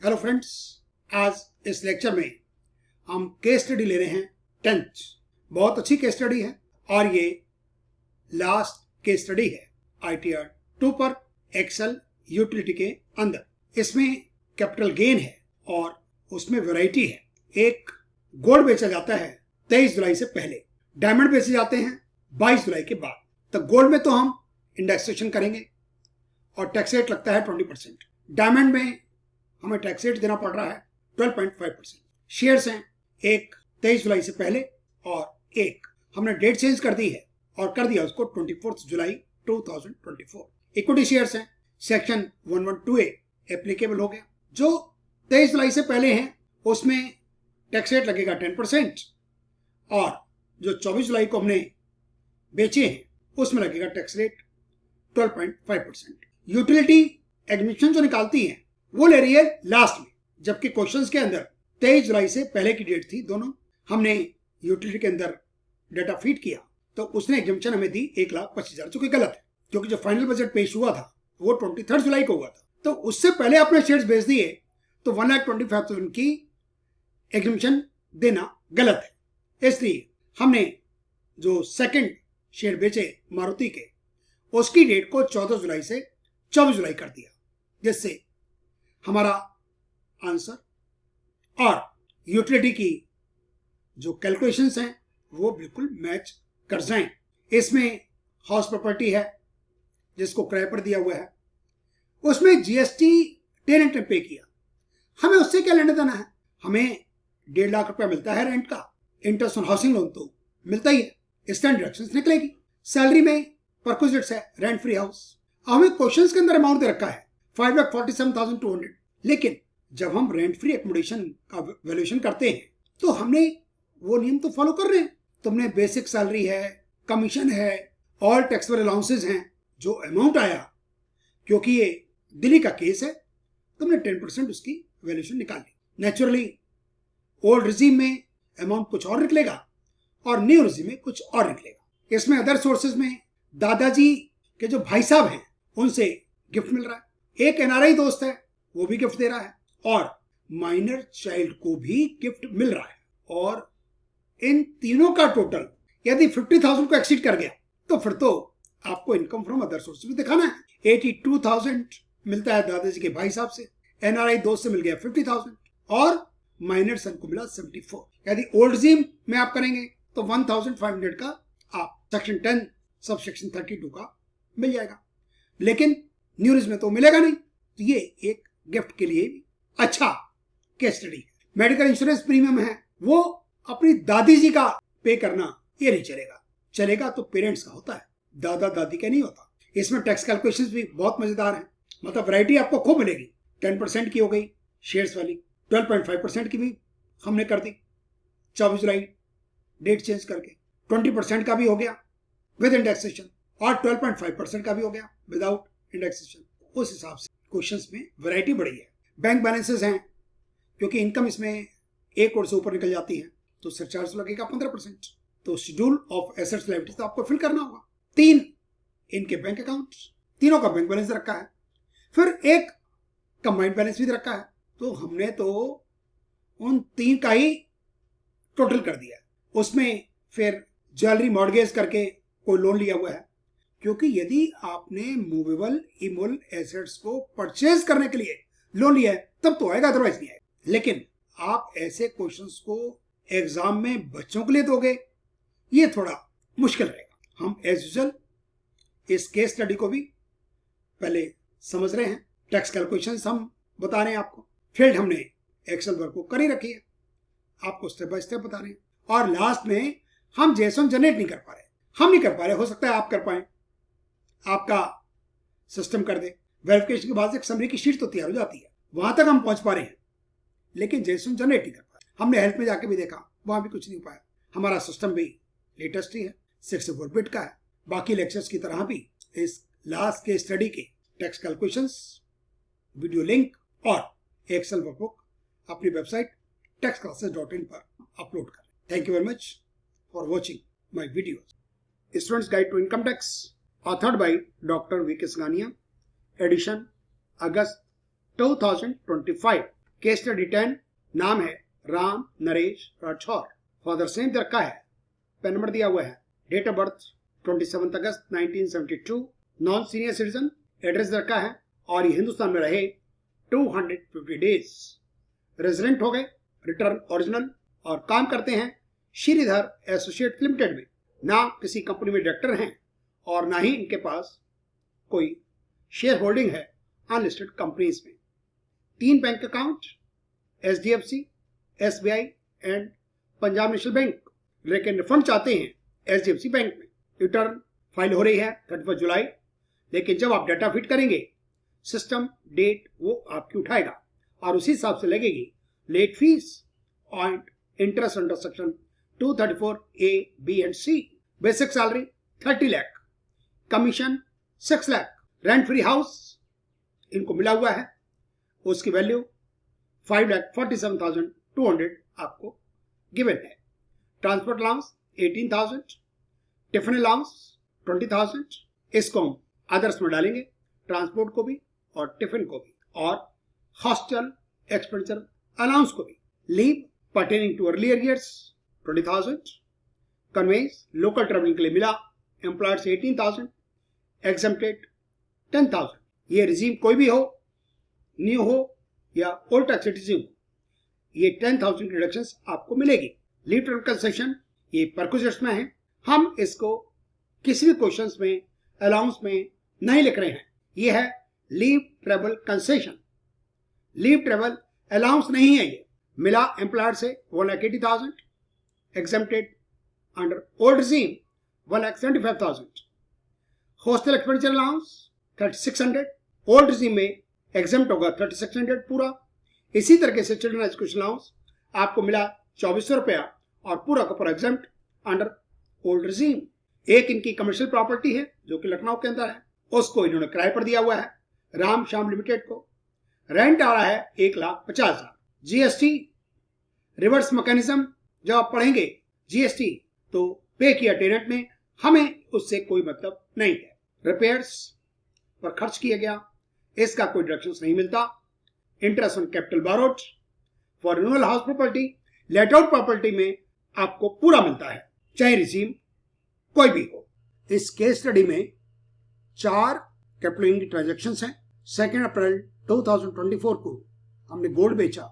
Hello friends, आज इस lecture में हम केस स्टडी ले रहे हैं 10th। बहुत अच्छी केस स्टडी है और ये लास्ट केस स्टडी है ITR 2 पर एक्सेल यूटिलिटी के अंदर। इसमें कैपिटल गेन है और उसमें वैरायटी है। एक गोल्ड बेचा जाता है 23 जुलाई से पहले, डायमंड बेचे जाते हैं 22 जुलाई के बाद। तो गोल्ड में तो हम इंडेक्सेशन करेंगे और टैक्स रेट लगता है 20%। डायमंड में हमें टैक्स रेट देना पड़ रहा है 12.5%। शेयर्स हैं एक 23 जुलाई से पहले और एक हमने डेट चेंज कर दी है और कर दिया उसको 24 जुलाई 2024। इक्विटी शेयर्स हैं सेक्शन 112A एप्लीकेबल हो गया। जो 23 जुलाई से पहले हैं उसमें टैक्स रेट लगेगा 10% और जो 24 जुलाई को हमने बेचे हैं उसमें लगेगा टैक्स रेट 12.5%। यूटिलिटी एडमिशन जो निकालती है वो ले रही है लास्ट में, जबकि क्वेश्चंस के अंदर 23 जुलाई से पहले की डेट थी। दोनों हमने यूटिलिटी के अंदर डाटा फीड किया तो उसने एग्जामिशन हमें दी 1,25,000, जो कि गलत है क्योंकि जो फाइनल बजट पेश हुआ था वो 23 जुलाई को हुआ था। तो उससे पहले आपने शेयर्स बेच दिए तो 1,25,000 की एग्जामिशन देना गलत है। इसलिए हमने जो सेकंड शेयर बेचे मारुति के उसकी डेट को 14 जुलाई से 24 जुलाई कर दिया, जिससे हमारा आंसर और यूटिलिटी की जो कैलकुलेशंस हैं वो बिल्कुल मैच कर जाएं। इसमें हाउस प्रॉपर्टी है जिसको किराए पर दिया हुआ है, उसमें GST टेनेंट ने पे किया, हमें उससे क्या लेना देना है। हमें 1.5 लाख रुपया मिलता है रेंट का, इंटरेस्ट ऑन हाउसिंग लोन तो मिलता ही है, स्टैंड डिडक्शंस निकलेगी। सैलरी में परक्विजिट्स है रेंट फ्री हाउस। हमें क्वेश्चंस के अंदर अमाउंट दे रखा है 5,47,200, लेकिन जब हम रेंट फ्री एकोमोडेशन का वैल्यूएशन करते हैं तो हमने वो नियम तो फॉलो कर रहे हैं। तुमने बेसिक सैलरी है, कमीशन है, ऑल टैक्सेबल अलाउंसेस हैं, जो अमाउंट आया क्योंकि ये दिल्ली का केस है तुमने 10% उसकी वैल्यूएशन निकाल ली। नेचुरली ओल्ड रिजीम में अमाउंट कुछ और निकलेगा और न्यू रिजीम में कुछ और निकलेगा। इसमें अदर सोर्सेज में दादाजी के जो भाई साहब हैं उनसे गिफ्ट मिल रहा है, एक NRI दोस्त है वो भी गिफ्ट दे रहा है और माइनर चाइल्ड को भी गिफ्ट मिल रहा है। और इन तीनों का टोटल यदि 50,000 को एक्सीड कर गया तो फिर तो आपको इनकम फ्रॉम अदर सोर्सेज भी दिखाना है। 82,000 मिलता है दादाजी के भाई साहब से, NRI दोस्त से मिल गया 50,000 और माइनर सन को मिला 74। यदि ओल्ड रिजीम में आप करेंगे तो 1,500 का आप सेक्शन 10 सब सेक्शन 32 का मिल जाएगा, लेकिन न्यू रिजीम में तो मिलेगा नहीं। तो ये एक गिफ्ट के लिए अच्छा case study. Medical insurance premium है वो अपनी दादी जी का पे करना ये नहीं चलेगा, चलेगा तो पेरेंट्स का होता है, दादा दादी का नहीं होता। इसमें टैक्स कैलकुलेशंस भी बहुत मजेदार है, मतलब वैरायटी आपको खूब मिलेगी। 10% की हो गई शेयर्स वाली, 12.5% की भी हमने कर दी 24 जुलाई डेट चेंज करके, 20% का भी हो गया विद इंडेक्सेशन और 12.5% का भी हो गया विदाउट इंडेक्सेशन। उस हिसाब से क्वेश्चंस में वैरायटी बढ़ी है। बैंक बैलेंसेस हैं क्योंकि इनकम इसमें 1 करोड़ से ऊपर निकल जाती है तो सरचार्ज लगेगा 15%। तो शेड्यूल ऑफ एसेट्स लायबिलिटीज तो आपको फिल करना होगा। 3 इनके बैंक अकाउंट, तीनों का बैंक बैलेंस रखा है, फिर एक कंबाइंड बैलेंस भी रखा है। तो हमने तो उन 3 का ही टोटल कर दिया। उसमें फिर ज्वेलरी मॉर्गेज करके कोई लोन लिया हुआ है, क्योंकि यदि आपने मूवेबल इमूवेबल एसेट्स को परचेज करने के लिए लोन लिया है तब तो आएगा, अदरवाइज नहीं आएगा। लेकिन आप ऐसे क्वेश्चंस को एग्जाम में बच्चों के लिए दोगे ये थोड़ा मुश्किल रहेगा। हम एज यूजुअल इस केस स्टडी को भी पहले समझ रहे हैं, टैक्स कैलकुलेशंस हम बता रहे हैं आपको, फील्ड हमने एक्सेल वर्क को कर ही रखी है, आपको स्टेप बाय स्टेप बता रहे हैं। और लास्ट में हम JSON जनरेट नहीं कर पा रहे, हम नहीं कर पा रहे, हो सकता है आप कर पाए, आपका सिस्टम कर दे। वेरिफिकेशन के बाद एक समरी की शीट तो तैयार हो जाती है, वहां तक हम पहुंच पा रहे हैं, लेकिन JSON जनरेट नहीं कर पा रहे। हमने हेल्प में जाके भी देखा, वहां भी कुछ नहीं पाया। हमारा सिस्टम भी लेटेस्ट ही है, 64 बिट का है। बाकी लेक्चर्स की तरह भी इस लास्ट के स्टडी के टैक्स कैलकुलेशंस, वीडियो लिंक और एक्सेल वर्कबुक अपनी वेबसाइट taxclasses.in पर अपलोड करें। Thank you very much for watching my videos. Students guide to income tax, authored by Dr. V.K. Sangania, edition August 2025. Case study 10, नाम है Ram Naresh Rathore, father same दे रखा है, PAN number दिया हुआ है, डेट ऑफ बर्थ 27 अगस्त 1972, नॉन सीनियर सिटीजन, एड्रेस दे रखा है और ये हिंदुस्तान में रहे 250 डेज, रेजिडेंट हो गए, रिटर्न ओरिजिनल, और काम करते हैं श्रीधर एसोसिएट लिमिटेड में, ना किसी कंपनी में डायरेक्टर हैं और ना ही इनके पास कोई शेयर होल्डिंग है अनलिस्टेड कंपनीज में। 3 bank account, HDFC, SBI and Punjab national bank, लेकिन रिफंड चाहते हैं HDFC बैंक में। रिटर्न फाइल हो रही है 31 जुलाई, लेकिन जब आप डाटा फिट करेंगे सिस्टम डेट वो आपकी उठाएगा और उसी हिसाब से लगेगी लेट फीस और interest under section 234A, B and C। Basic salary 30 lakh, commission 6 lakh, rent free house इनको मिला हुआ है, उसकी वैल्यू 5,47,200 आपको गिवन है। ट्रांसपोर्ट अलाउंस 18,000, टिफिन अलाउंस 20,000, इसको हम अदर्स में डालेंगे, ट्रांसपोर्ट को भी और टिफिन को भी, और हॉस्टल एक्सपेंडिचर अलाउंस को भी। Leave pertaining to earlier years 20,000, conveyance local travelling के लिए मिला एम्प्लॉयर्स 18,000, एग्जम्प्टेड 10,000। ये रिजीम कोई भी हो, न्यू हो या ओल्ड टैक्स सिटीजन हो, ये 10,000 की रिडक्शन आपको मिलेगी। लीव ट्रेवल कंसेशन ये परक्विजिट्स में है, हम इसको किसी भी क्वेश्चंस में अलाउंस में नहीं लिख रहे हैं। ये है leave travel concession, leave travel allowance नहीं है। ये मिला एम्प्लॉयर से 1,80,000, exempted under old regime 1,75,000, hostel expenditure allowance 3,600, old regime में एग्जम्प्ट होगा 3,600 पूरा। इसी तरीके से चिल्ड्रन एजुकेशन अलाउंस आपको मिला 2,400 रुपया और पूरा का पूरा एग्जम्प्ट अंडर ओल्ड रिजीम। एक इनकी कमर्शियल प्रॉपर्टी है जो कि लखनऊ के अंदर है, उसको इन्होंने किराए पर दिया हुआ है राम श्याम लिमिटेड को, रेंट आ रहा है 1,50,000। GST रिवर्स मैकेनिज्म जब आप पढ़ेंगे GST तो पे किया टेनेंट ने, हमें उससे कोई मतलब नहीं है। रिपेयर्स पर खर्च किया गया, इसका कोई डिडक्शन नहीं मिलता। Interest on capital borrowed for renewal house property, let out property में आपको पूरा मिलता है, चाहे रिजीम कोई भी हो। इस केस स्टडी में 4 कैपिटल गेन की ट्रांजेक्शंस हैं। 2 अप्रैल 2024 को हमने गोल्ड बेचा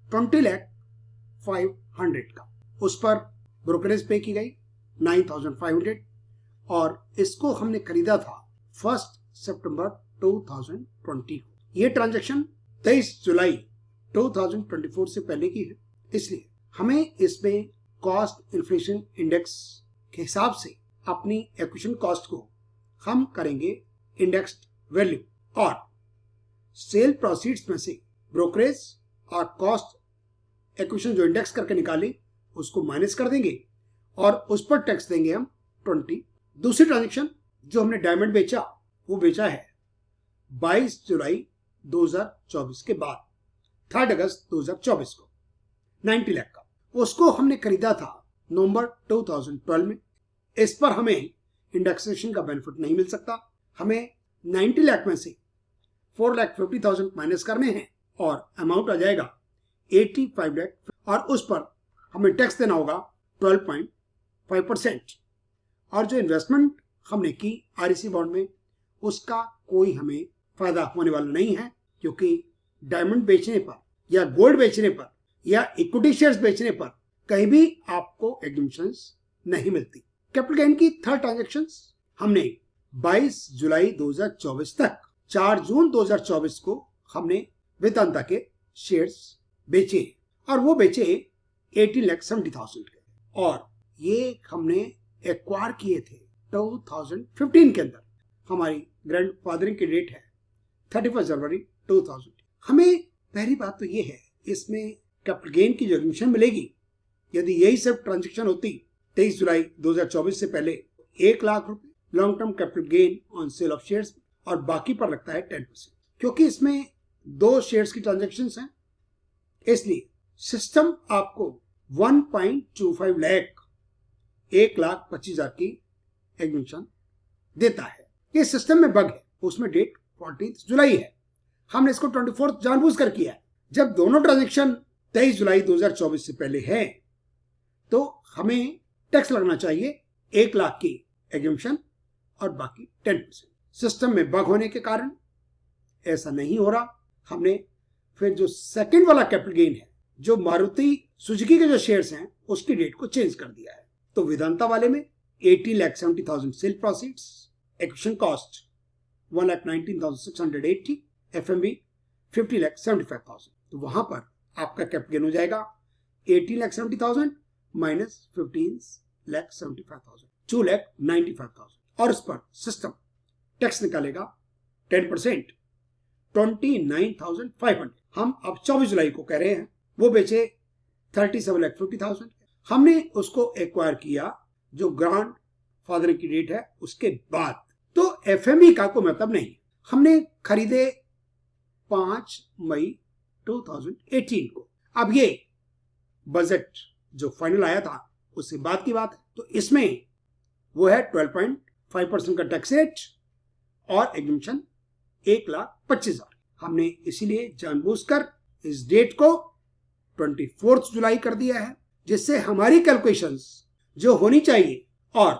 20,500,000 का, उस पर ब्रोकरेज पे की गई 9,500 और इसको हमने खरीदा था 1 सितंबर 2020 को। ये ट्रांजैक्शन 23 जुलाई 2024 से पहले की है, इसलिए हमें इसमें कॉस्ट इन्फ्लेशन इंडेक्स के हिसाब से अपनी एक्विजिशन कॉस्ट को हम करेंगे इंडेक्स्ड वैल्यू और सेल प्रोसीड्स में से ब्रोकरेज और कॉस्ट एक्विजिशन जो इंडेक्स करके निकाले उसको माइनस कर देंगे और उस पर टैक्स देंगे हम 20। दूसरी ट्रांजैक्शन जो हमने डायमंड बेचा वो बेचा है 22 जुलाई 2024 के बाद 3 अगस्त 2024 को 90 लाख का, उसको हमने खरीदा था नवंबर 2012 में। इस पर हमें इंडेक्सेशन का बेनिफिट नहीं मिल सकता, हमें 90 लाख में से 4,50,000 माइनस करने हैं और अमाउंट आ जाएगा 85 लाख और उस पर हमें टैक्स देना होगा 12.5%। और जो इन्वेस्टमेंट हमने की REC बॉन्ड में उसका कोई हमें फायदा होने वाला नहीं है, क्योंकि डायमंड बेचने पर या गोल्ड बेचने पर या इक्विटी शेयर्स बेचने पर कहीं भी आपको एग्जम्पशंस नहीं मिलती। कैपिटल गेन की 3rd ट्रांजेक्शन हमने 22 जुलाई 2024 तक 4 जून 2024 को हमने वेदांता के शेयर्स बेचे और वो बेचे 18,70,000 के, और ये हमने एक्वायर किए थे 2015 के अंदर। हमारी ग्रैंड फादरिंग की डेट है 31 जनवरी 2000। हमें पहली बात तो ये है इसमें कैपिटल गेन की जो एग्जम्पशन मिलेगी, यदि यही सब ट्रांजेक्शन होती 23 जुलाई 2024 से पहले 1 लाख रुपए long term capital gain on sale of shares और बाकी पर लगता है 10%। क्योंकि इसमें 2 शेयर्स की ट्रांजेक्शन्स हैं, इसलिए सिस्टम आपको 1.25 लाख 1,25,000 की एग्जम्पशन देता है। ये सिस्टम में बग है, उसमें डेट 14 जुलाई है, हमने इसको 24 जानबूझकर किया है जब दोनों ट्रांजेक्शन 23 जुलाई 2024 से पहले है तो हमें टैक्स लगना चाहिए 1 लाख की एग्जम्पशन और बाकी 10%। सिस्टम में बग होने के कारण ऐसा नहीं हो रहा। हमने फिर जो सेकंड वाला कैपिटल गेन है, जो मारुति सुजुकी के जो शेयर्स हैं, उसकी डेट को चेंज कर दिया है। तो वेदांता वाले में 80,70,000 sale proceeds, acquisition cost 1,19,680, FMV 50,75,000। तो वहां पर आपका कैपिटल गेन हो जाएगा 80,70,000 माइनस 15,75,000, 2,95,000। और उस पर सिस्टम टैक्स निकालेगा 10%, 29,500। हम अब 24 जुलाई को कह रहे हैं वो बेचे 37,50,000। हमने उसको एक्वायर किया जो ग्रांड फादर की डेट है उसके बाद। तो एफएमई का कोई मतलब नहीं। हमने खरीदे 5 मई 2018 को। अब ये बजट जो फाइनल आया था उससे बाद की बात है। तो इसमें वो है 12.5% का टैक्स रेट और एग्जम्पशन 1,25,000। हमने इसीलिए जानबूझकर इस डेट को 24 जुलाई कर दिया है, जिससे हमारी कैलकुलेशंस जो होनी चाहिए और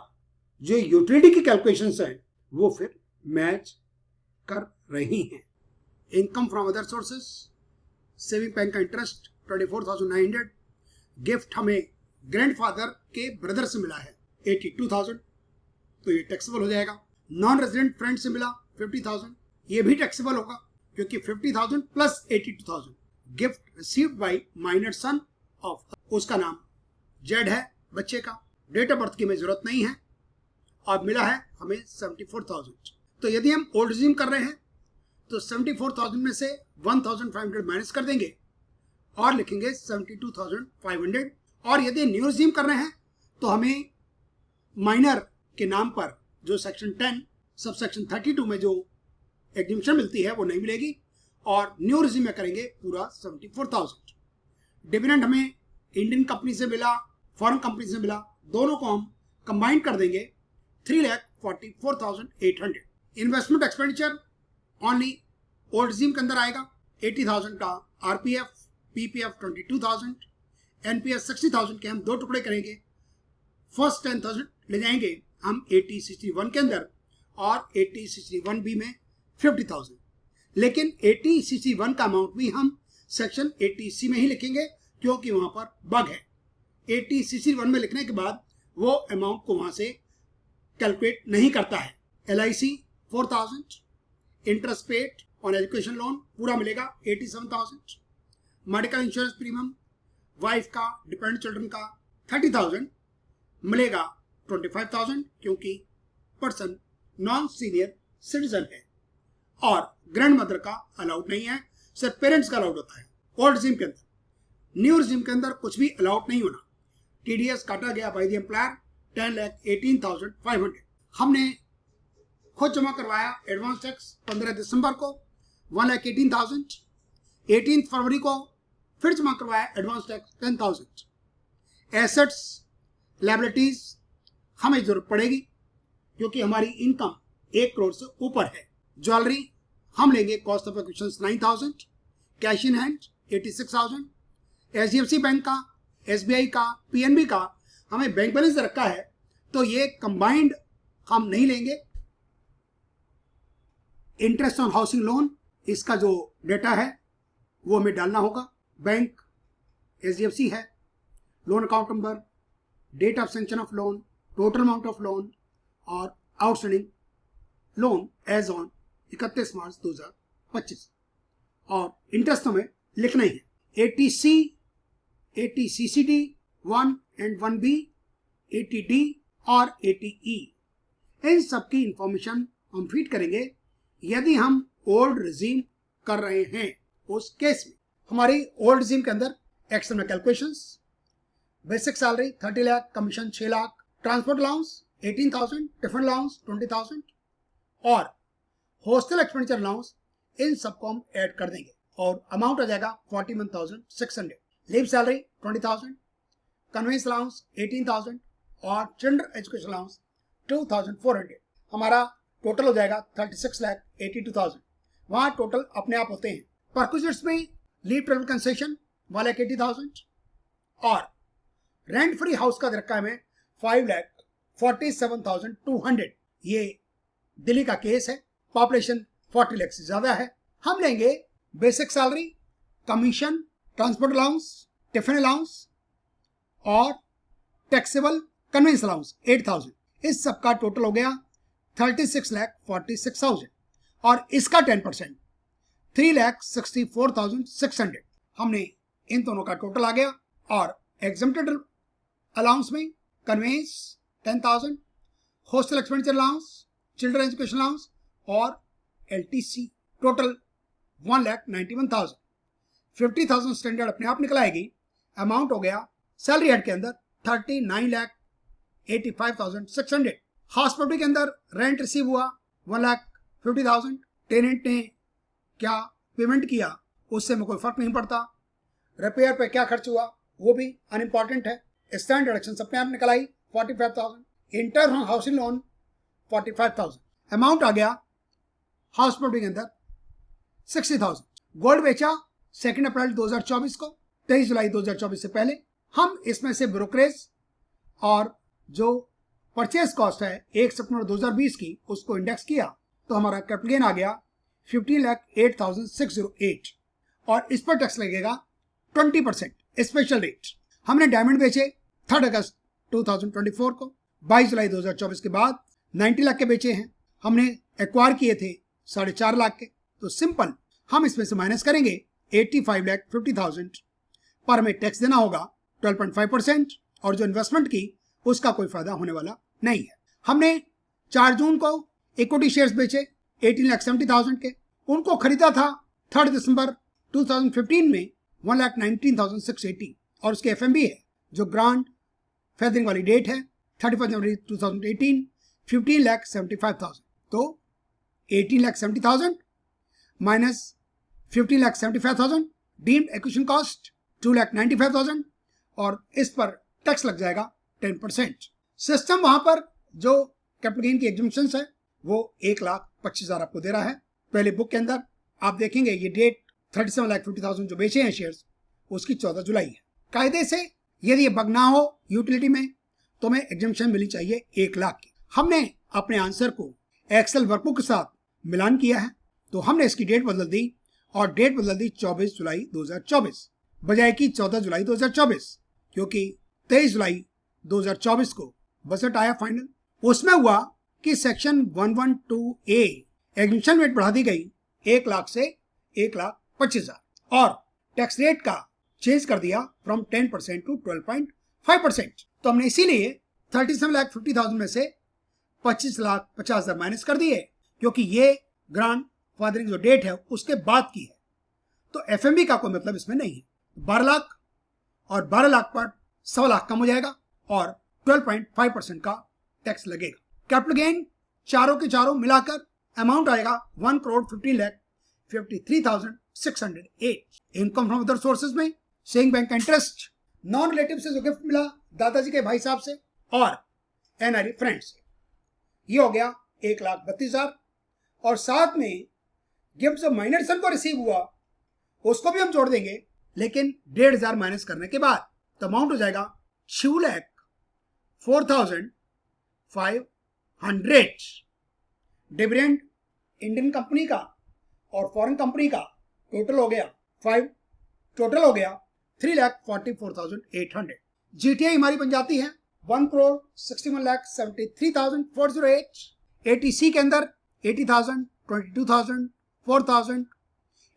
जो यूटिलिटी की कैलकुलेशंस हैं वो फिर मैच कर रही हैं। Income from other sources, saving bank का इंटरेस्ट 24,900, गिफ्ट हमें ग्रैंडफादर के ब्रदर से मिला है 82,000, तो ये टैक्सेबल हो जाएगा। नॉन रेजिडेंट फ्रेंड से मिला 50,000, ये भी टैक्सेबल होगा क्योंकि 50,000 plus 82,000। Gift received by minor son of, उसका नाम जेड है बच्चे का, डेट ऑफ बर्थ की हमें जरूरत नहीं है, और मिला है हमें 74,000। तो यदि हम ओल्ड रिज्यूम कर रहे हैं तो 74,000 में से 1,500 माइनस कर देंगे और लिखेंगे 72,500। और यदि न्यू रिज्यूम कर रहे हैं तो हमें माइनर के नाम पर जो सेक्शन 10 सब सेक्शन 32 में जो एग्जम्पशन मिलती है वो नहीं मिलेगी, और न्यू रिज्यूम में करेंगे पूरा 74,000। डिविडेंड हमें इंडियन कंपनी से मिला, फॉरेन कंपनी से मिला, दोनों को हम कंबाइन कर देंगे 3,44,800। Investment expenditure only old resume के अंदर आएगा 80,000 का आरपीएफ, पीपीएफ 22,000, एनपीएस 60,000 के हम दो टुकड़े करेंगे। फर्स्ट 10,000 ले जाएंगे हम 8061 के अंदर और 8061 बी में 50,000। लेकिन 8061 का अमाउंट भी हम सेक्शन 80C में ही लिखेंगे क्योंकि वहां पर बग है। 8061 में लिखने के बाद वो अमाउंट को वहां से कैलकुलेट नहीं करता है। LIC 4,000, interest paid on education loan पूरा मिलेगा 87,000, मेडिकल इंश्योरेंस प्रीमियम वाइफ का, डिपेंडेंट चिल्ड्रन का 30,000 मिलेगा 25,000 क्योंकि पर्सन नॉन सीनियर सिटीजन है, और ग्रैंड मदर का अलाउड नहीं है, सिर्फ पेरेंट्स का अलाउड होता है ओल्ड रिज्यूम के अंदर। न्यू रिज्यूम के अंदर कुछ भी अलाउड नहीं होना। TDS काटा गया बाय द एम्प्लॉयर 10,18,500। हमने खुद जमा करवाया एडवांस टैक्स 15 दिसंबर को 1,18,000, 18 फरवरी को फिर जमा करवाया एडवांस टैक्स 10,000। एसेट्स लायबिलिटीज हमें जरूरत पड़ेगी क्योंकि हमारी इनकम 1 करोड़ से ऊपर है। ज्वेलरी हम लेंगे cost of acquisition 9,000, cash in hand 86,000। HDFC bank का, SBI का, PNB का हमें बैंक बैलेंस रखा है तो ये कंबाइंड हम नहीं लेंगे। इंटरेस्ट ऑन हाउसिंग लोन, इसका जो डेटा है वो हमें डालना होगा। बैंक HDFC है, loan account number, date of sanction of loan, total amount of loan और outstanding loan as on 31 March 2025। और इंटरेस्ट हमें लिखना ही है। 80C, 80CCD 1 and 1B, 80D और 80E, इन सबकी इंफॉर्मेशन हम फीड करेंगे यदि हम ओल्ड रिज्यूम कर रहे हैं। उस केस में हमारी ओल्ड रिज्यूम के अंदर external calculations, basic salary 30 lakh, commission 6 lakh, transport allowance 18,000, tiffin allowance 20,000 और हॉस्टल एक्सपेंडिचर अलाउंस, इन सबको हम ऐड कर देंगे और अमाउंट आ जाएगा 41,600। लीव सैलरी 20,000, कन्वेंस अलाउंस 18,000 और चिल्ड्रन एजुकेशन अलाउंस 2,400। हमारा टोटल हो जाएगा 36,82,000। वहां टोटल अपने आप होते हैं। परक्विजिट्स में लीव ट्रेवल कंसेशन 1,80,000 और रेंट फ्री हाउस का दे रखा है हमें 5,47,200। ये दिल्ली का केस है, पॉपुलेशन 40 लाख से ज्यादा है। हम लेंगे basic salary, commission, transport allowance, tiffin allowance और टैक्सेबल कन्वेंस अलाउंस 8,000। इस सब का टोटल हो गया 36,46,000 और इसका 10% 3,64,600। हमने इन दोनों का टोटल आ गया और एग्जम्प्टेड अलाउंस में conveyance 10,000, hostel expenditure allowance, children education allowance और LTC टोटल 1,91,000। 50,000 स्टैंडर्ड अपने आप निकल आएगी। अमाउंट हो गया सैलरी हेड के अंदर 39,85,600। हाउस प्रॉपर्टी के अंदर रेंट रिसीव हुआ 1,50,000। टेनेंट ने क्या पेमेंट किया उससे में कोई फर्क नहीं पड़ता। रिपेयर पे क्या खर्च हुआ वो भी अनइम्पॉर्टेंट है। स्टैंड डिडक्शन अपने आप निकल आई 45,000। Inter housing loan 45,000। अमाउंट आ गया हाउस प्रॉपर्टी के अंदर 60,000। गोल्ड बेचा 2 अप्रैल 2024 को, 23 जुलाई 2024 से पहले। हम इसमें से ब्रोकरेज और जो परचेज कॉस्ट है 1 सितंबर 2020 की उसको इंडेक्स किया तो हमारा कैपिटल गेन आ गया 15,08,608 और इस पर टैक्स लगेगा 20% स्पेशल रेट। हमने डायमंड बेचे 3 अगस्त 2024 को, 22 जुलाई 2024 के बाद 90 लाख के बेचे हैं। हमने एक्वायर किए थे 4.5 लाख के। तो सिंपल हम इसमें से माइनस करेंगे 85,50,000 पर हमें टैक्स देना होगा 12.5% और जो इन्वेस्टमेंट की उसका कोई फायदा होने वाला नहीं है। हमने 4 जून को इक्विटी शेयर्स बेचे 18,70,000 के, उनको खरीदा था 3 दिसंबर 2015 में 1,19,680 और उसके FMB है जो ग्रांड फेदरिंग वाली डेट है 31 जनवरी 2018 15,75,000। तो 18,70,000 माइनस 15,75,000 डीम्ड एक्विजिशन कॉस्ट 2,95,000 और इस पर टैक्स लग जाएगा 10%। सिस्टम वहां पर जो कैपिटल गेन की एग्जम्पशंस है वो 1,25,000 आपको दे रहा है। पहले बुक के अंदर आप देखेंगे ये डेट 37,50,000 जो बेचे हैं शेयर्स उसकी 14 जुलाई है। कायदे से यदि ये बग ना हो यूटिलिटी में तो हमें एग्जम्पशन मिलनी चाहिए 1 लाख की। हमने अपने आंसर को एक्सेल वर्कबुक के साथ मिलान किया है तो हमने इसकी डेट बदल दी और डेट बदल दी 24 जुलाई 2024 बजाय की 14 जुलाई 2024 क्योंकि 23 जुलाई 2024 को बजट आया फाइनल। उसमें हुआ कि सेक्शन 112A एग्जीक्यूशन रेट बढ़ा दी गई 1 लाख से 1,25,000 और टैक्स रेट का चेंज कर दिया फ्रॉम 10% टू 12.5%। तो हमने इसीलिए 37,50,000 में से 25,50,000 माइनस कर दिए क्योंकि ये ग्रांड फादरिंग जो डेट है उसके बाद की है। तो FMB का कोई मतलब इसमें नहीं है। 12 लाख और 12 लाख पर 100 लाख कम हो जाएगा और 12.5% का टैक्स लगेगा। कैपिटल गेन चारों के चारों मिलाकर अमाउंट आएगा 1,53,53,608। इनकम फ्रॉम अदर सोर्सेज में सेविंग बैंक का इंटरेस्ट, नॉन रिलेटिव से जो गिफ्ट मिला दादाजी के भाई साहब से और NRE फ्रेंड से, ये हो गया 1,32,000 और साथ में गिफ्ट जो माइनर सन को रिसीव हुआ उसको भी हम जोड़ देंगे लेकिन 1,500 माइनस करने के बाद तो अमाउंट हो जाएगा 6,04,500। डिविडेंड इंडियन कंपनी का और फॉरेन कंपनी का टोटल हो गया 3,44,800। GTI हमारी बन जाती है 1,61,73,408। ATC के अंदर 80,000, 22,000, 4,000।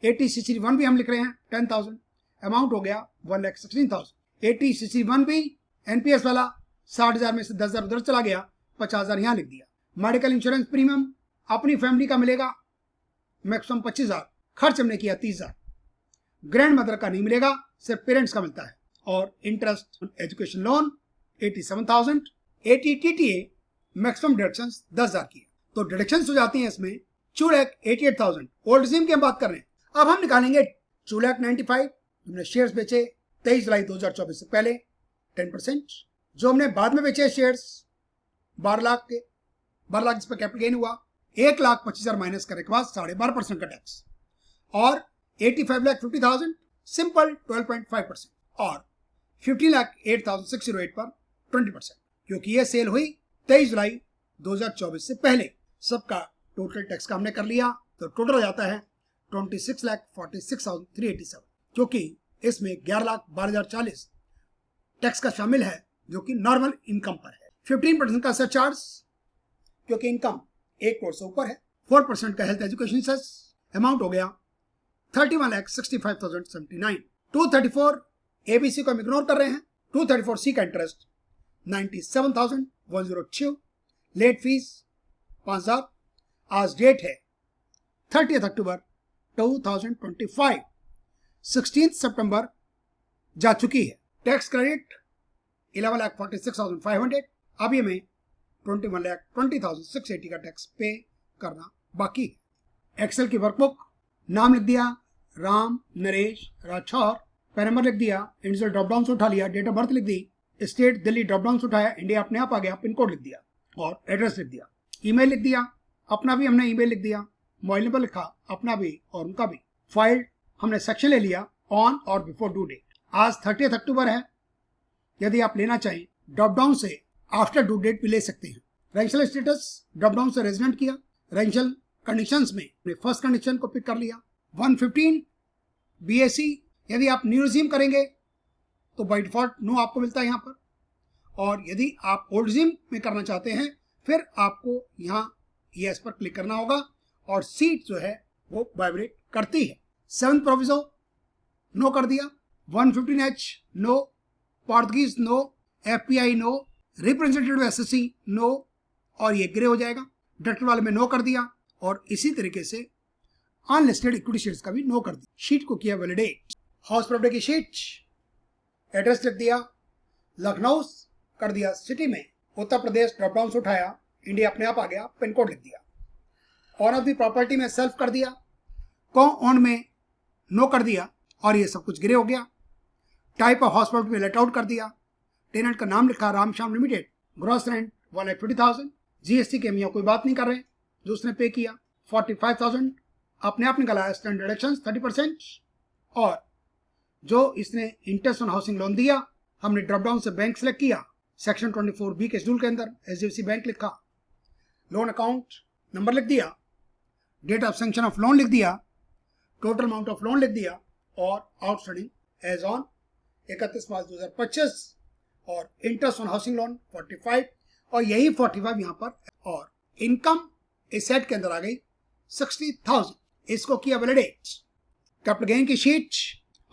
ATCC1 भी हम लिख रहे हैं 10,000। अमाउंट हो गया 1,16,000। ATCC1 भी NPS वाला 60,000 में से 10,000 उधर चला गया, 50,000 यहाँ लिख दिया। मेडिकल इंश्योरेंस प्रीमियम अपनी फैमिली का मिलेगा मैक्सिमम 25,000, खर्च हमने किया 30,000। ग्रैंड मदर का नहीं मिलेगा, सिर्फ पेरेंट्स का मिलता है। और interest education loan 87,000। ATTTA maximum deductions 10,000 की है तो डिडक्शंस हो जाती हैं इसमें 2,88,000। ओल्ड रिजीम की हम बात कर रहे हैं। अब हम निकालेंगे 2,95,000 हमने शेयर्स बेचे 23 जुलाई 2024 से पहले 10%। जो हमने बाद में बेचे शेयर्स 12 लाख के, 12 लाख जिस पर कैपिटल गेन हुआ 1,25,000 माइनस करने के बाद 12.5% का टैक्स और 85,50,000 सिंपल 12.5% और 15,08,608 पर 20%, क्योंकि ये सेल हुई 23 जुलाई 2024 से पहले। सबका टोटल टैक्स का हमने कर लिया तो टोटल हो जाता है 26,46,387, क्योंकि इसमें 11,12,040 टैक्स का शामिल है जो कि नॉर्मल इनकम पर है। 15% का सरचार्ज क्योंकि इनकम 1 करोड़ से ऊपर है। 4% का हेल्थ एजुकेशन सेस, अमाउंट हो गया 31,65,079। 234 ABC को हम इग्नोर कर रहे हैं। 234C का इंटरेस्ट 97,102। Late fees 5,000। आज डेट है 30 अक्टूबर 2025। 16 सितंबर जा चुकी है। Tax credit 11,46,500। अभी हमें 21,20,680 का टैक्स पे करना बाकी है। एक्सेल की वर्कबुक, नाम लिख दिया राम नरेश राठौर, पैन नंबर लिख दिया, इंडिविजुअल ड्रॉप डाउन से उठा लिया, डेट ऑफ बर्थ लिख दी, स्टेट दिल्ली ड्रॉप डाउन से उठाया, इंडिया अपने आप आ गया, पिन कोड लिख दिया और एड्रेस लिख दिया। ईमेल लिख दिया, अपना भी हमने ईमेल लिख दिया, मोबाइल नंबर लिखा अपना भी और उनका भी। फाइल हमने सेक्शन ले लिया ऑन और बिफोर ड्यू डेट। आज 30 अक्टूबर है। यदि आप लेना चाहें ड्रॉप डाउन से आफ्टर ड्यू डेट भी ले सकते हैं। रेंशियल स्टेटस ड्रॉप डाउन से रेजिडेंट किया। रेंशियल कंडीशंस में फर्स्ट कंडीशन को पिक कर लिया। 115 BAC यदि आप न्यू रिज्यूम करेंगे तो बाय डिफॉल्ट नो आपको मिलता है यहाँ पर, और यदि आप ओल्ड रिज्यूम में करना चाहते हैं फिर आपको यहाँ यस पर क्लिक करना होगा और सीट जो है वो वाइब्रेट करती है। 7th प्रोविजो नो कर दिया। 115H no, Portuguese no, FPI no, representative SSC no, और ये ग्रे हो जाएगा। डायरेक्टर वाले में नो कर दिया और इसी तरीके से अनलिस्टेड इक्विटी शेयर्स का भी नो कर दिया। शीट को किया वैलिडेट। हाउस प्रॉपर्टी की शीट, एड्रेस लिख दिया लखनऊ, कर दिया सिटी में, उत्तर प्रदेश ड्रॉप डाउन से उठाया, इंडिया अपने आप आ गया, पिन कोड लिख दिया। ऑन ऑफ द प्रॉपर्टी में सेल्फ कर दिया, को ऑन में नो कर दिया और ये सब कुछ ग्रे हो गया। टाइप ऑफ हाउस प्रॉपर्टी में लेट आउट कर दिया। टेनेंट का नाम लिखा Ram Shyam limited, gross rent 1,50,000। GST के हम यहाँ कोई बात नहीं कर रहे हैं, जो उसने पे किया 45,000 अपने आप निकला है। स्टैंडर्ड डिडक्शंस 30%, और जो इसने इंटरेस्ट ऑन हाउसिंग लोन दिया हमने ड्रॉप डाउन से बैंक सेलेक्ट किया, सेक्शन 24B के शेड्यूल के अंदर HDFC बैंक लिखा, लोन अकाउंट नंबर लिख दिया, date of sanction of loan लिख दिया, टोटल अमाउंट ऑफ लोन लिख दिया और आउटस्टैंडिंग एज ऑन 31 मार्च 2025, और इंटरेस्ट ऑन हाउसिंग लोन 45, और यही 45 यहाँ पर, और इनकम इस सेट के अंदर आ गई 60,000। इसको किया वैलिडेट। कैपिटल गेन की शीट,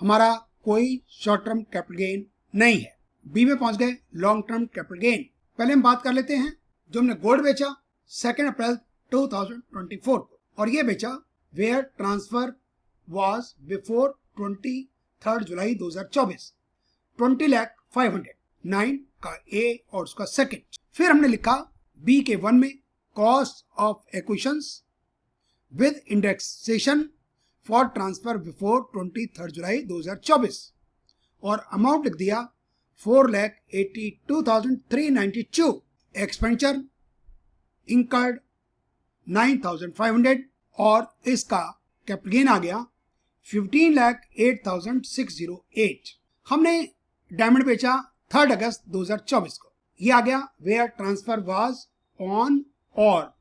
हमारा कोई शॉर्ट टर्म कैपिटल गेन नहीं है। बी में पहुंच गए, लॉन्ग टर्म कैपिटल गेन। पहले हम बात कर लेते हैं जो हमने गोल्ड बेचा 2 अप्रैल 2024 को, और ये बेचा where transfer was before 23 July 2024, 20,05,000 9 का ए और उसका सेकंड। फिर हमने लिखा बी के 1 में cost of acquisitions with indexation for transfer before 23 July 2024, और अमाउंट लिख दिया 4,82,392। एक्सपेंडिचर इंकर्ड 9,500, और इसका कैपिटल गेन आ गया 15,08,608। हमने डायमंड बेचा 3 अगस्त 2024 को, ये आ गया where transfer was on or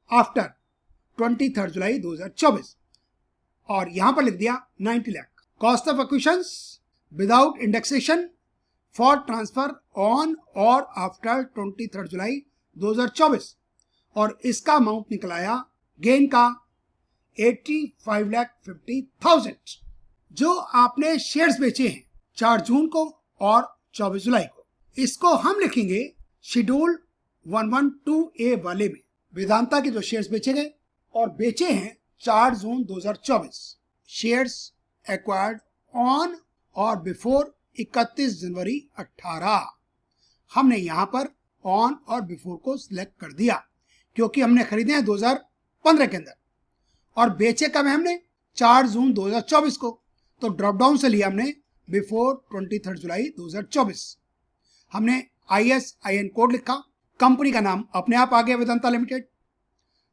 after 23 July 2024, और यहां पर लिख दिया 90 lakh. Cost of acquisitions without indexation for transfer on or after 23 July 2024, और इसका अमाउंट निकलाया गेन का 85,50,000। जो आपने शेयर्स बेचे हैं 4 जून को और 24 जुलाई को, इसको हम लिखेंगे शेड्यूल 112A वाले में। वेदांता के जो शेयर्स बेचे गए और बेचे हैं 4 जून 2024, शेयर्स एक्वायर्ड ऑन और बिफोर 31 जनवरी 18। हमने यहां पर ऑन और बिफोर को सिलेक्ट कर दिया क्योंकि हमने खरीदे हैं 2015 के अंदर, और बेचे कब है हमने 4 जून 2024 को, तो ड्रॉप डाउन से लिया हमने बिफोर 23 जुलाई 2024। हमने ISIN कोड लिखा, कंपनी का नाम अपने आप आ गया Vedanta limited.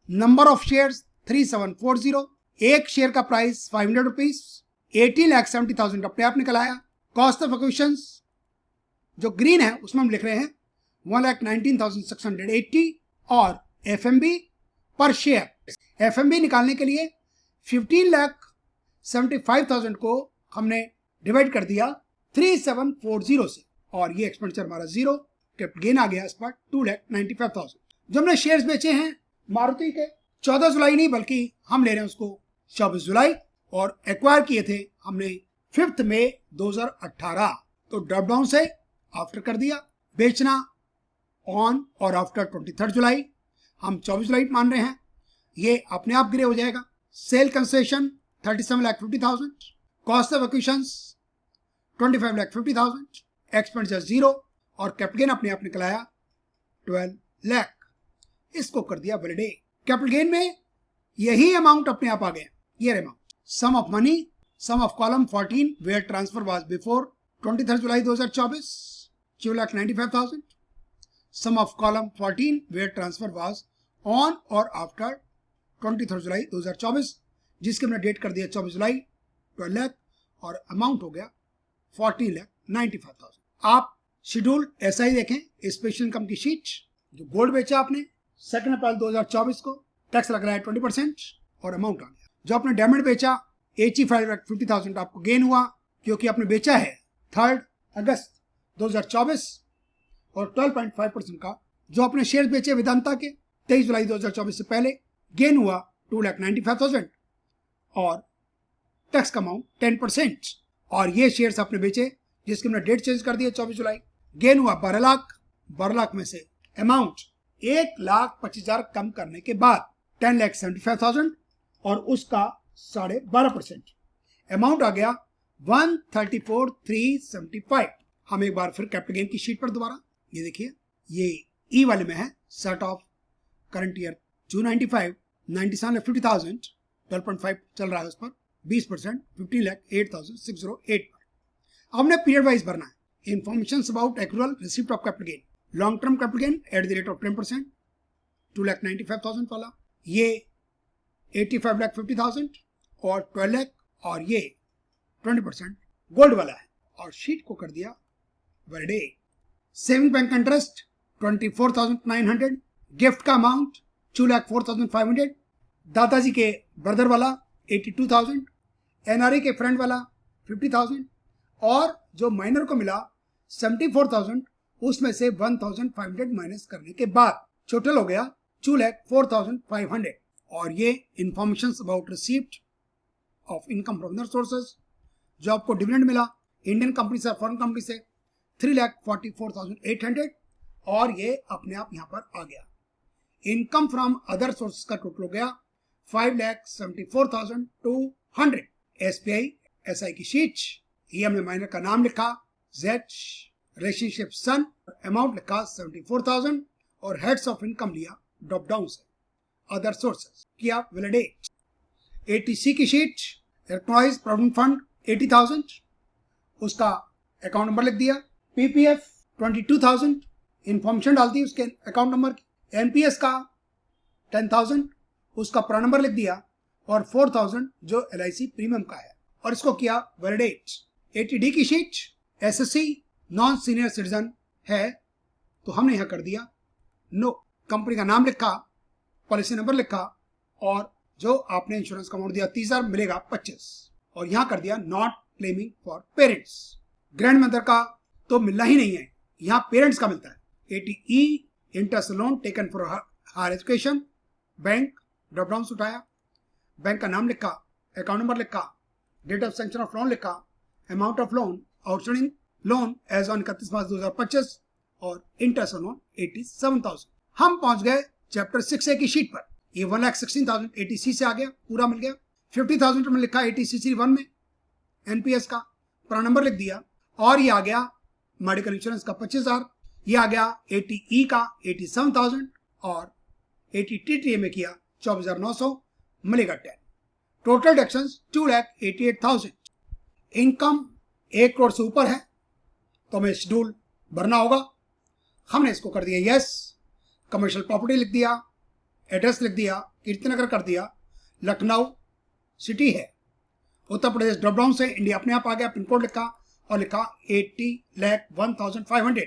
Number of shares 3740, एक शेयर का प्राइस 500 रुपीज, 18,70,000 अपने आप निकल आया। कॉस्ट ऑफ एक्विजिशंस जो ग्रीन है उसमें हम लिख रहे हैं 1,19,680 और एफएमबी पर शेयर। एफएमबी निकालने के लिए 15,75,000 को हमने डिवाइड कर दिया 3740 से और ये एक्सपेंडिचर हमारा जीरो। कैपिटल गेन आ गया इस पर 2,95,000। जो हमने शेयर्स बेचे हैं मारुति के 14 जुलाई नहीं बल्कि हम ले रहे हैं उसको 24 जुलाई और एक्वायर किए थे हमने 5 मई 2018। तो ड्रॉप डाउन से आफ्टर कर दिया। बेचना ऑन और आफ्टर 23 जुलाई, हम 24 जुलाई मान रहे हैं, ये अपने आप ग्रे हो जाएगा। Sale concession 37,50,000, cost of acquisitions 25,50,000, expenditure zero और कैपिटल गेन अपने आप निकलाया 12 लाख। इसको कर दिया वैलिडेट। कैपिटल गेन में यही अमाउंट अपने आप आ गया। ये amount sum of money, sum of column 14 where transfer was before 23 July 2024 2,95,000, sum of column 14 where transfer was on or after 23 July 2024 जिसके हमने डेट कर दिया 24 जुलाई 12 लाख और अमाउंट हो गया 14,95,000। आप शेड्यूल ऐसा ही देखें। स्पेशल इनकम की शीट जो गोल्ड बेचा आपने 2 अप्रैल 2024 को, टैक्स लग रहा है 20% और अमाउंट आ गया। जो आपने डायमंड बेचा 85,50,000 आपको गेन हुआ क्योंकि आपने बेचा है 3 अगस्त 2024 और 12.5% का जो आपने शेयर बेचे वेदांता के 23 जुलाई 2024 से पहले गेन हुआ 2,95,000 और टैक्स का अमाउंट 10%। और ये शेयर्स आपने बेचे जिसके हमने डेट चेंज कर दिया 24 जुलाई, गेन हुआ 12 लाख। 12 लाख में से अमाउंट 1,25,000 कम करने के बाद 10,75,000 और उसका 12.5% अमाउंट आ गया 134,375। हम एक बार फिर कैपिटल गेन की शीट पर दोबारा ये देखिए, ये ई वाले में है सेट ऑफ करंट ईयर 295 97,50,000 12.5 चल रहा है उस पर 20% 15,08,608। हमने पीरियड वाइज भरना है। Information about accrual receipt of capital gain, long term capital gain at the rate of 10% 2,95,000 वाला, ये 85,50,000 और 12 लाख और ये 20% गोल्ड वाला है और शीट को कर दिया validate. Saving bank interest 24,900, gift का अमाउंट 2,04,500, दादाजी के ब्रदर वाला 82,000, एनआरई के फ्रेंड वाला 50,000 और जो माइनर को मिला 74,000 उसमें से 1,500 माइनस करने के बाद टोटल हो गया 2,04,500। और ये information about receipt of income from other sources जो आपको डिविडेंड मिला इंडियन कंपनी से फॉरेन कंपनी से 3,44,800 और ये अपने आप यहां पर आ गया। इनकम फ्रॉम अदर सोर्सेज का टोटल हो गया 5,74,200। एसबीआई एसआई की शीट, ये हमने माइनर का नाम लिखा जेड, रिलेशनशिप सन, अमाउंट लिखा 74,000 और हेड्स ऑफ इनकम लिया ड्रॉप डाउन से अदर सोर्सेज किया वैलिडेट। एटीसी की शीट एम्प्लॉइज प्रोविडेंट फंड 80,000 उसका अकाउंट नंबर लिख दिया। पीपीएफ 22,000 इंफॉर्मेशन डालती है उसके अकाउंट नंबर की। एनपीएस का 10,000 उसका प्रा नंबर लिख दिया और 4,000 जो एलआईसी प्रीमियम का है और इसको किया वैलिडेट। एटीडी की sheet SSC non senior citizen है तो हमने यहां कर दिया नो, कंपनी का नाम लिखा, पॉलिसी नंबर लिखा और जो आपने इंश्योरेंस का अमाउंट दिया 30,000 मिलेगा 25 और यहां कर दिया not claiming for parents. Grand mother का तो मिलना ही नहीं है, यहां पेरेंट्स का मिलता है। Eighty E interest loan taken for higher education, bank drop down उठाया, बैंक का नाम लिखा, अकाउंट नंबर लिखा, date of sanction of loan लिखा, amount of loan outstanding loan as on 31 March 2025 और इंटरेस्ट लोन 87,000। हम पहुंच गए चैप्टर 6A की शीट पर। ये 1,16,000 एटीसी से आ गया, पूरा मिल गया। 50,000 में लिखा एटीसी 1 में एनपीएस का पूरा नंबर लिख दिया और ये आ गया मेडिकल इंश्योरेंस का 25,000, ये आ गया एटीई का 87,000 और एटीटीटीए में किया 24,900 मिलेगा 10। Total deduction 2,88,000। इनकम 1 करोड़ से ऊपर है तो हमें शेड्यूल भरना होगा। हमने इसको कर दिया यस, कमर्शियल प्रॉपर्टी लिख दिया, एड्रेस लिख दिया, कीर्तिनगर कर दिया, लखनऊ सिटी है उत्तर प्रदेश ड्रॉप डाउन से इंडिया अपने आप आ गया, पिन कोड लिखा और लिखा 80,01,500।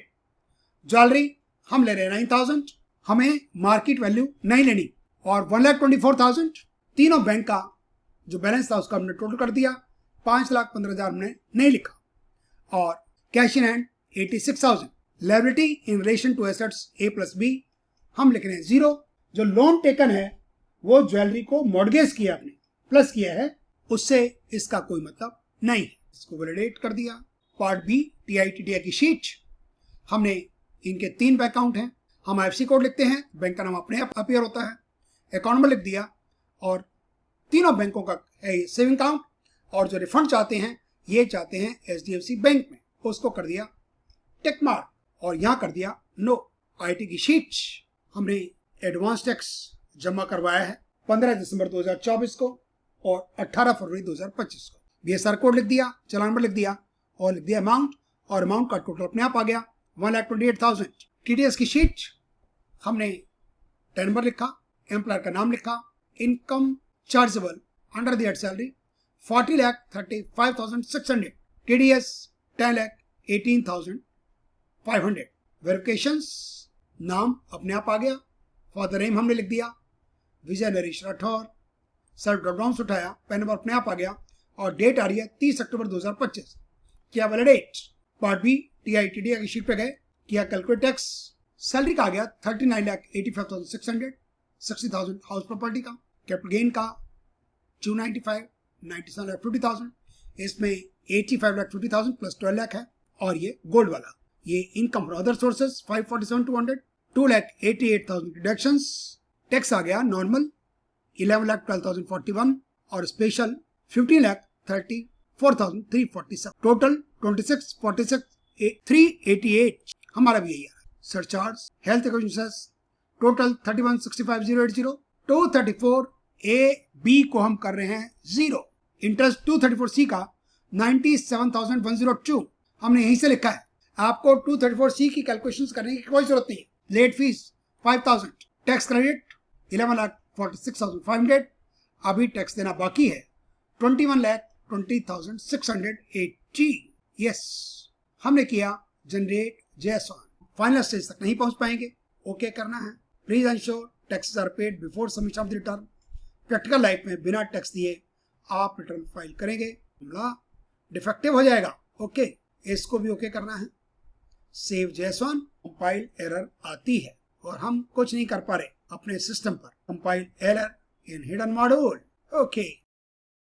ज्वेलरी हम ले रहे हैं 9,000, हमें मार्केट वैल्यू नहीं लेनी, और 1,24,000 तीनों बैंक का जो बैलेंस था उसका हमने टोटल कर दिया, 5,15,000 हमने नहीं लिखा, और cash in hand 86,000। Liability in relation to assets A + B हम लिख रहे हैं 0। जो लोन टेकन है वो ज्वेलरी को मॉर्गेज किया आपने, प्लस किया है, उससे इसका कोई मतलब नहीं है, इसको वैलिडेट कर दिया। पार्ट बी TITDI की शीट, हमने इनके 3 बैंक अकाउंट हैं, हम IFSC कोड लिखते हैं, बैंक का नाम अपने आप अपीयर होता है, अकाउंट नंबर लिख दिया, और तीनों बैंकों का है सेविंग अकाउंट, और जो रिफंड चाहते हैं ये चाहते हैं HDFC बैंक में, उसको कर दिया टिक मार्क, और यहाँ कर दिया नो। IT की शीट हमने एडवांस टैक्स जमा करवाया है 15 दिसंबर 2024 को और 18 फरवरी 2025 को। BSR कोड लिख दिया, चालान नंबर लिख दिया, और लिख दिया अमाउंट, और अमाउंट का टोटल अपने आप आ गया 1,28,000। TDS की शीट हमने टैन नंबर लिखा, एम्प्लॉयर का नाम लिखा, income chargeable under the salary 40,35,600, TDS 10,18,500। Verifications नाम अपने आप आ गया, फादर नेम हमने लिख दिया, Vijay Naresh Rathore, sir drop down से उठाया, पैन नंबर अपने आप आ गया, और डेट आ रही है 30 अक्टूबर 2025। क्या वैलिडेट? पार्ट बी TITDI की शीट पे गए, किया कैलकुलेट टैक्स, सैलरी का आ गया 39,85,600, 60,000 हाउस प्रॉपर्टी का, कैपिटल गेन का 295, 97,50,000, इसमें 85,50,000 प्लस 12 लाख है, और ये गोल्ड वाला, ये income from other sources 547,200, 2,88,000 deductions, tax आ गया नॉर्मल 11,12,041 और स्पेशल 15,34,347, टोटल 26,46,388 हमारा भी यही है। Surcharge health insurance total 31,65,080, 234A-B को हम कर रहे हैं 0, इंटरेस्ट 234C का 97,102 हमने यहीं से लिखा है। आपको 234C की कैलकुलेशंस करने की कोई जरूरत नहीं है। लेट फीस 5,000, टैक्स क्रेडिट 11,46,500, अभी टैक्स देना बाकी है 21,20,680। यस, हमने किया जनरेट JS1। फाइनल स्टेज तक नहीं पहुंच पाएंगे, ओके करना है। Please ensure taxes are paid before submission of the return. Practical life में बिना टैक्स दिए आप रिटर्न फाइल करेंगे, मामला डिफेक्टिव हो जाएगा। ओके, इसको भी ओके करना है। सेव JS1, कंपाइल एरर आती है और हम कुछ नहीं कर पा रहे अपने सिस्टम पर, compile error in hidden module. Okay,